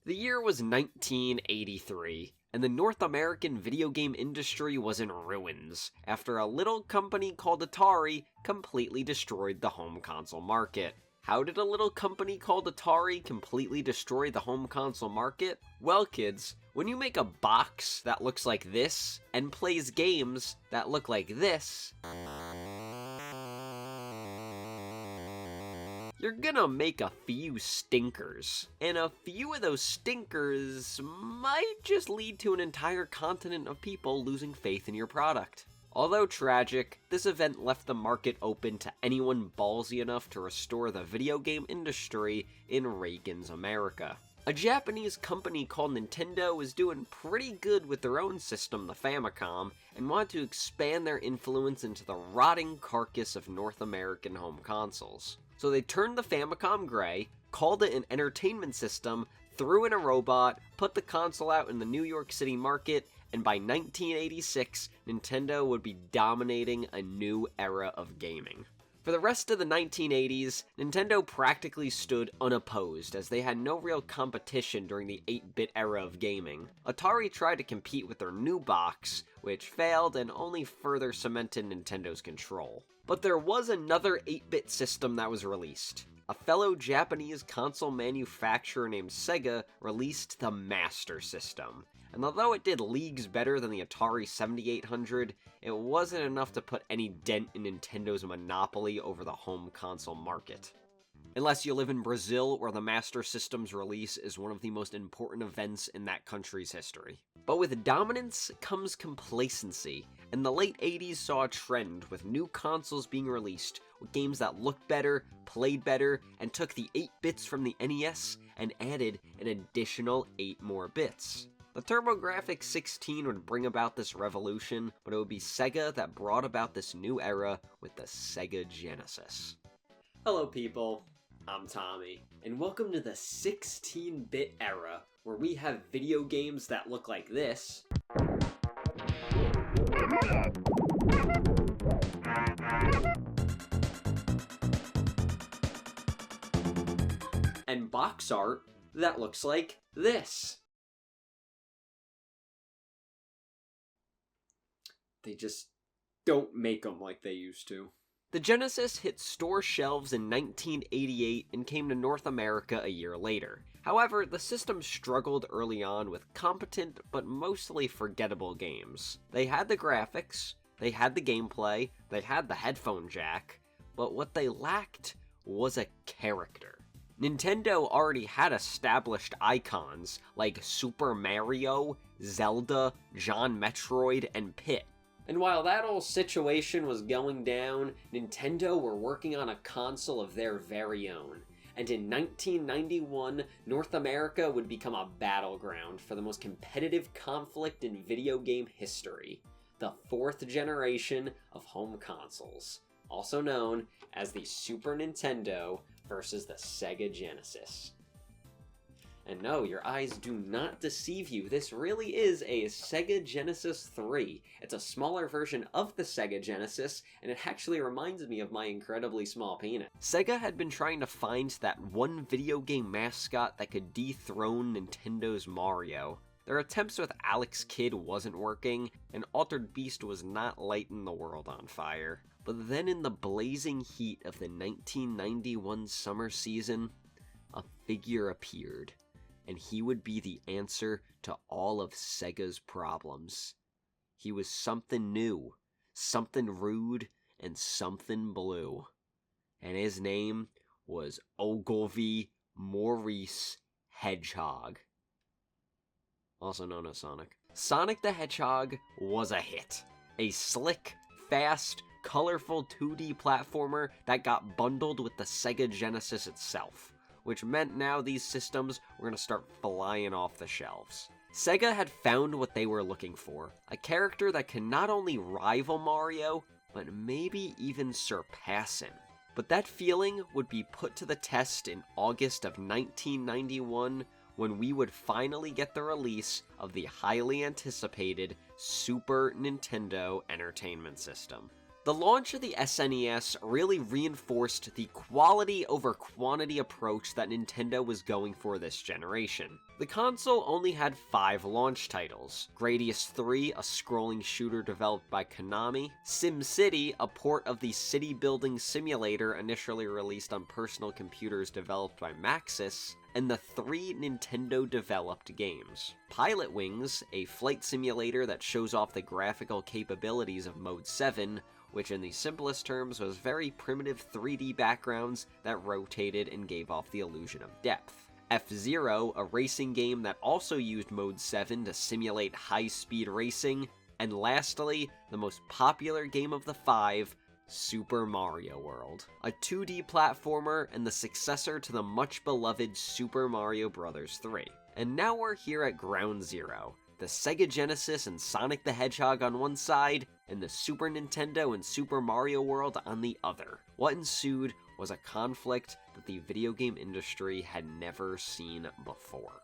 The year was 1983, and the North American video game industry was in ruins after a little company called Atari completely destroyed the home console market. How did a little company called Atari completely destroy the home console market? Well, kids, when you make a box that looks like this and plays games that look like this, you're gonna make a few stinkers. And a few of those stinkers might just lead to an entire continent of people losing faith in your product. Although tragic, this event left the market open to anyone ballsy enough to restore the video game industry in Reagan's America. A Japanese company called Nintendo was doing pretty good with their own system, the Famicom, and wanted to expand their influence into the rotting carcass of North American home consoles. So they turned the Famicom gray, called it an entertainment system, threw in a robot, put the console out in the New York City market, and by 1986, Nintendo would be dominating a new era of gaming. For the rest of the 1980s, Nintendo practically stood unopposed, as they had no real competition during the 8-bit era of gaming. Atari tried to compete with their new box, which failed and only further cemented Nintendo's control. But there was another 8-bit system that was released. A fellow Japanese console manufacturer named Sega released the Master System. And although it did leagues better than the Atari 7800, it wasn't enough to put any dent in Nintendo's monopoly over the home console market. Unless you live in Brazil, where the Master System's release is one of the most important events in that country's history. But with dominance comes complacency, and the late 80s saw a trend with new consoles being released, with games that looked better, played better, and took the 8 bits from the NES and added an additional 8 more bits. The TurboGrafx 16 would bring about this revolution, but it would be Sega that brought about this new era with the Sega Genesis. Hello people, I'm Tommy, and welcome to the 16-bit era, where we have video games that look like this, and box art that looks like this. They just don't make them like they used to. The Genesis hit store shelves in 1988 and came to North America a year later. However, the system struggled early on with competent but mostly forgettable games. They had the graphics, they had the gameplay, they had the headphone jack, but what they lacked was a character. Nintendo already had established icons like Super Mario, Zelda, John Metroid, and Pit. And while that whole situation was going down, Nintendo were working on a console of their very own. And in 1991, North America would become a battleground for the most competitive conflict in video game history, the 4th generation of home consoles, also known as the Super Nintendo versus the Sega Genesis. And no, your eyes do not deceive you. This really is a Sega Genesis 3. It's a smaller version of the Sega Genesis, and it actually reminds me of my incredibly small penis. Sega had been trying to find that one video game mascot that could dethrone Nintendo's Mario. Their attempts with Alex Kidd wasn't working, and Altered Beast was not lighting the world on fire. But then in the blazing heat of the 1991 summer season, a figure appeared. And he would be the answer to all of Sega's problems. He was something new, something rude, and something blue. And his name was Ogilvy Maurice Hedgehog, also known as Sonic. Sonic the Hedgehog was a hit. A slick, fast, colorful 2D platformer that got bundled with the Sega Genesis itself, which meant now these systems were going to start flying off the shelves. Sega had found what they were looking for, a character that can not only rival Mario, but maybe even surpass him. But that feeling would be put to the test in August of 1991, when we would finally get the release of the highly anticipated Super Nintendo Entertainment System. The launch of the SNES really reinforced the quality over quantity approach that Nintendo was going for this generation. The console only had 5 launch titles: Gradius 3, a scrolling shooter developed by Konami; SimCity, a port of the city-building simulator initially released on personal computers developed by Maxis; and the 3 Nintendo-developed games. Pilot Wings, a flight simulator that shows off the graphical capabilities of Mode 7, which in the simplest terms was very primitive 3D backgrounds that rotated and gave off the illusion of depth. F-Zero, a racing game that also used Mode 7 to simulate high-speed racing. And lastly, the most popular game of the 5, Super Mario World, a 2D platformer and the successor to the much-beloved Super Mario Bros. 3. And now we're here at Ground Zero. The Sega Genesis and Sonic the Hedgehog on one side, and the Super Nintendo and Super Mario World on the other. What ensued was a conflict that the video game industry had never seen before.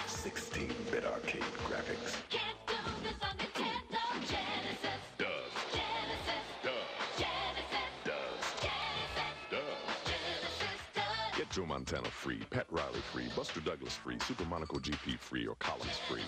16-bit arcade graphics. Can't do this on Nintendo. Genesis Does. Genesis Does. Genesis Does. Genesis does. Get Joe Montana free, Pat Riley free, Buster Douglas free, Super Monaco GP free, or Collins free.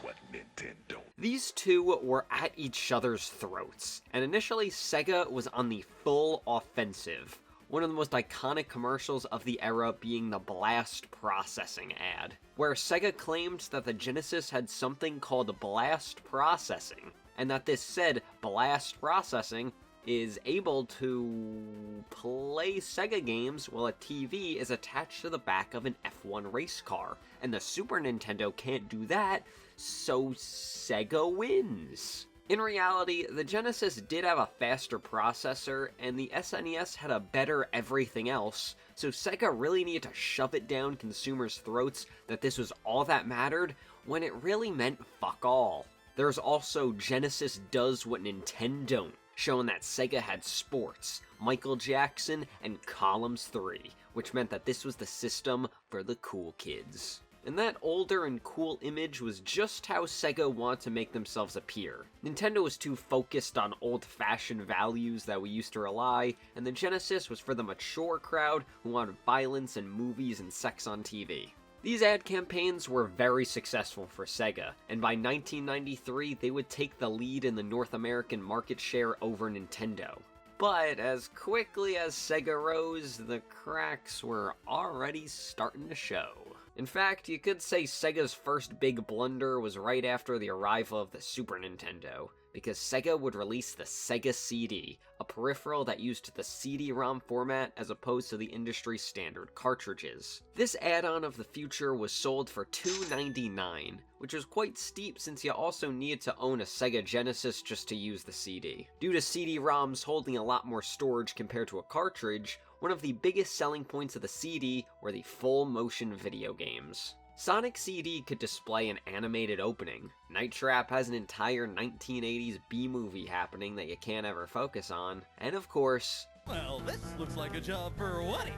What Nintendo? These two were at each other's throats, and initially Sega was on the full offensive. One of the most iconic commercials of the era being the Blast Processing ad, where Sega claimed that the Genesis had something called Blast Processing, and that this said Blast Processing is able to play Sega games while a TV is attached to the back of an F1 race car, and the Super Nintendo can't do that, so Sega wins. In reality, the Genesis did have a faster processor, and the SNES had a better everything else, so Sega really needed to shove it down consumers' throats that this was all that mattered, when it really meant fuck all. There's also Genesis Does What Nintendo Don't, showing that Sega had sports, Michael Jackson, and Columns 3, which meant that this was the system for the cool kids. And that older and cool image was just how Sega wanted to make themselves appear. Nintendo was too focused on old-fashioned values that we used to rely, and the Genesis was for the mature crowd who wanted violence and movies and sex on TV. These ad campaigns were very successful for Sega, and by 1993 they would take the lead in the North American market share over Nintendo. But as quickly as Sega rose, the cracks were already starting to show. In fact, you could say Sega's first big blunder was right after the arrival of the Super Nintendo, because Sega would release the Sega CD, a peripheral that used the CD-ROM format as opposed to the industry standard cartridges. This add-on of the future was sold for $2.99, which was quite steep since you also needed to own a Sega Genesis just to use the CD. Due to CD-ROMs holding a lot more storage compared to a cartridge, one of the biggest selling points of the CD were the full-motion video games. Sonic CD could display an animated opening. Night Trap has an entire 1980s B-movie happening that you can't ever focus on. And of course, well, this looks like a job for Woody.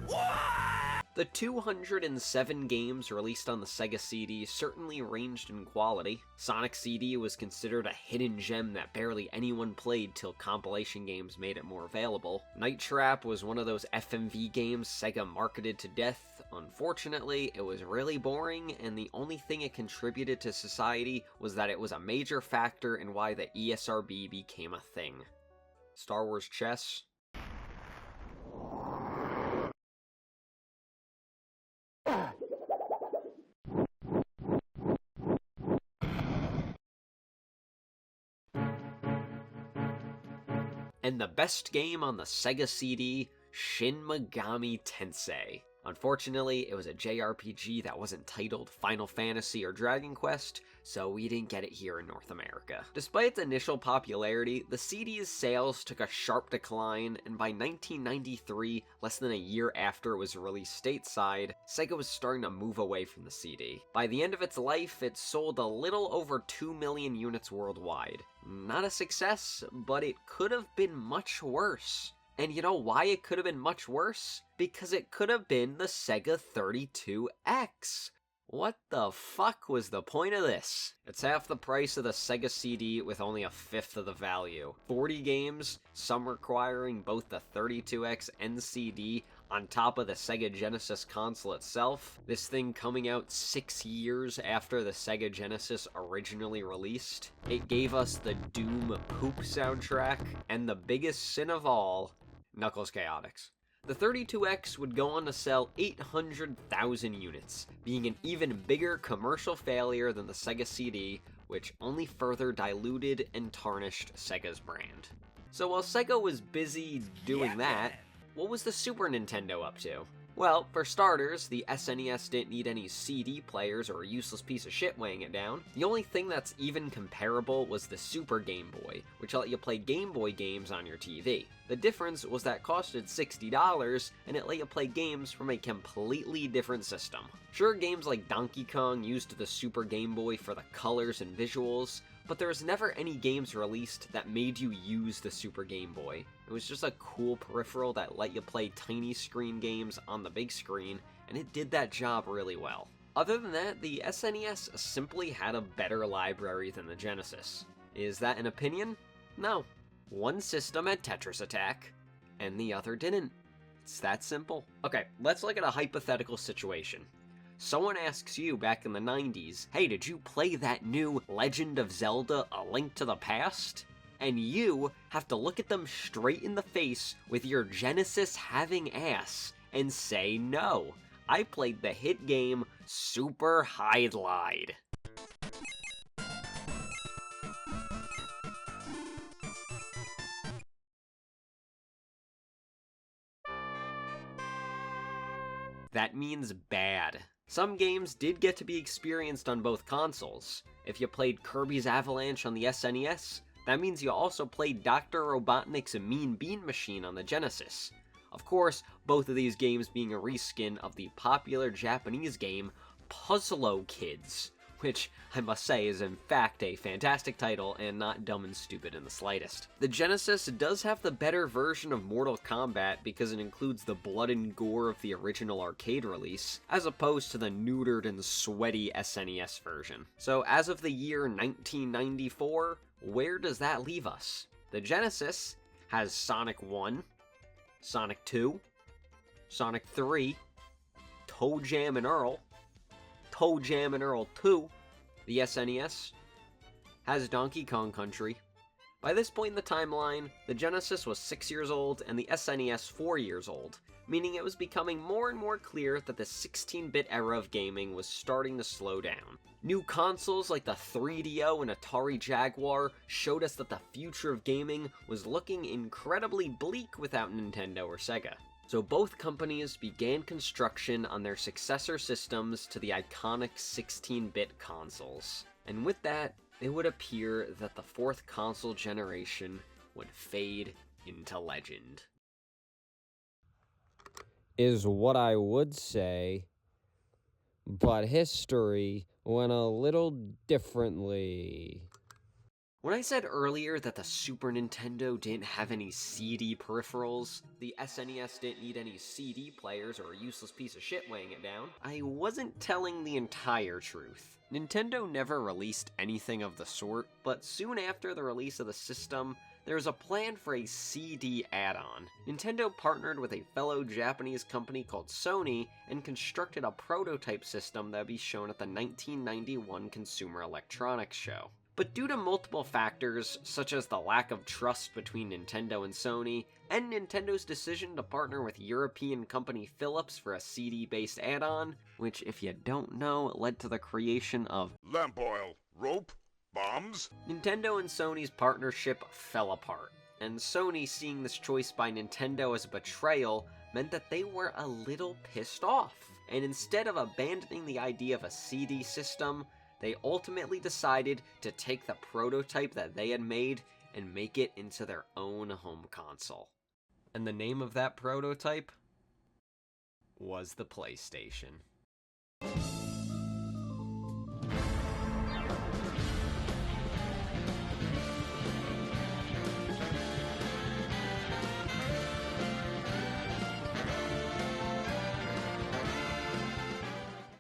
What? The 207 games released on the Sega CD certainly ranged in quality. Sonic CD was considered a hidden gem that barely anyone played till compilation games made it more available. Night Trap was one of those FMV games Sega marketed to death. Unfortunately, it was really boring, and the only thing it contributed to society was that it was a major factor in why the ESRB became a thing. Star Wars chess? And the best game on the Sega CD, Shin Megami Tensei. Unfortunately, it was a JRPG that wasn't titled Final Fantasy or Dragon Quest, so we didn't get it here in North America. Despite its initial popularity, the CD's sales took a sharp decline, and by 1993, less than a year after it was released stateside, Sega was starting to move away from the CD. By the end of its life, it sold a little over 2 million units worldwide. Not a success, but it could have been much worse. And you know why it could have been much worse? Because it could have been the Sega 32X. What the fuck was the point of this? It's half the price of the Sega CD with only a fifth of the value. 40 games, some requiring both the 32X and CD on top of the Sega Genesis console itself. This thing coming out 6 years after the Sega Genesis originally released. It gave us the Doom Poop soundtrack, and the biggest sin of all, Knuckles Chaotix. The 32X would go on to sell 800,000 units, being an even bigger commercial failure than the Sega CD, which only further diluted and tarnished Sega's brand. So while Sega was busy doing that, what was the Super Nintendo up to? Well, for starters, the SNES didn't need any CD players or a useless piece of shit weighing it down. The only thing that's even comparable was the Super Game Boy, which let you play Game Boy games on your TV. The difference was that it costed $60, and it let you play games from a completely different system. Sure, games like Donkey Kong used the Super Game Boy for the colors and visuals, but there was never any games released that made you use the Super Game Boy. It was just a cool peripheral that let you play tiny screen games on the big screen, and it did that job really well. Other than that, the SNES simply had a better library than the Genesis. Is that an opinion? No. One system had Tetris Attack, and the other didn't. It's that simple. Okay, let's look at a hypothetical situation. Someone asks you back in the 90s, hey, did you play that new Legend of Zelda: A Link to the Past? And you have to look at them straight in the face with your Genesis having ass and say no. I played the hit game Super Hide-Lied. That means bad. Some games did get to be experienced on both consoles. If you played Kirby's Avalanche on the SNES, that means you also played Dr. Robotnik's Mean Bean Machine on the Genesis. Of course, both of these games being a reskin of the popular Japanese game Puzzle Kids, which I must say is in fact a fantastic title and not dumb and stupid in the slightest. The Genesis does have the better version of Mortal Kombat because it includes the blood and gore of the original arcade release, as opposed to the neutered and sweaty SNES version. So as of the year 1994, where does that leave us? The Genesis has Sonic 1, Sonic 2, Sonic 3, Toe Jam and Earl, Toe Jam and Earl 2. The SNES has Donkey Kong Country. By this point in the timeline, the Genesis was 6 years old and the SNES 4 years old, meaning it was becoming more and more clear that the 16-bit era of gaming was starting to slow down. New consoles like the 3DO and Atari Jaguar showed us that the future of gaming was looking incredibly bleak without Nintendo or Sega. So both companies began construction on their successor systems to the iconic 16-bit consoles. And with that, it would appear that the fourth console generation would fade into legend. Is what I would say, but history went a little differently. When I said earlier that the Super Nintendo didn't have any CD peripherals, the SNES didn't need any CD players or a useless piece of shit weighing it down, I wasn't telling the entire truth. Nintendo never released anything of the sort, but soon after the release of the system, there was a plan for a CD add-on. Nintendo partnered with a fellow Japanese company called Sony and constructed a prototype system that would be shown at the 1991 Consumer Electronics Show. But due to multiple factors, such as the lack of trust between Nintendo and Sony, and Nintendo's decision to partner with European company Philips for a CD-based add-on, which if you don't know, led to the creation of Lamp oil, rope, bombs? Nintendo and Sony's partnership fell apart, and Sony seeing this choice by Nintendo as a betrayal meant that they were a little pissed off, and instead of abandoning the idea of a CD system, they ultimately decided to take the prototype that they had made and make it into their own home console. And the name of that prototype was the PlayStation.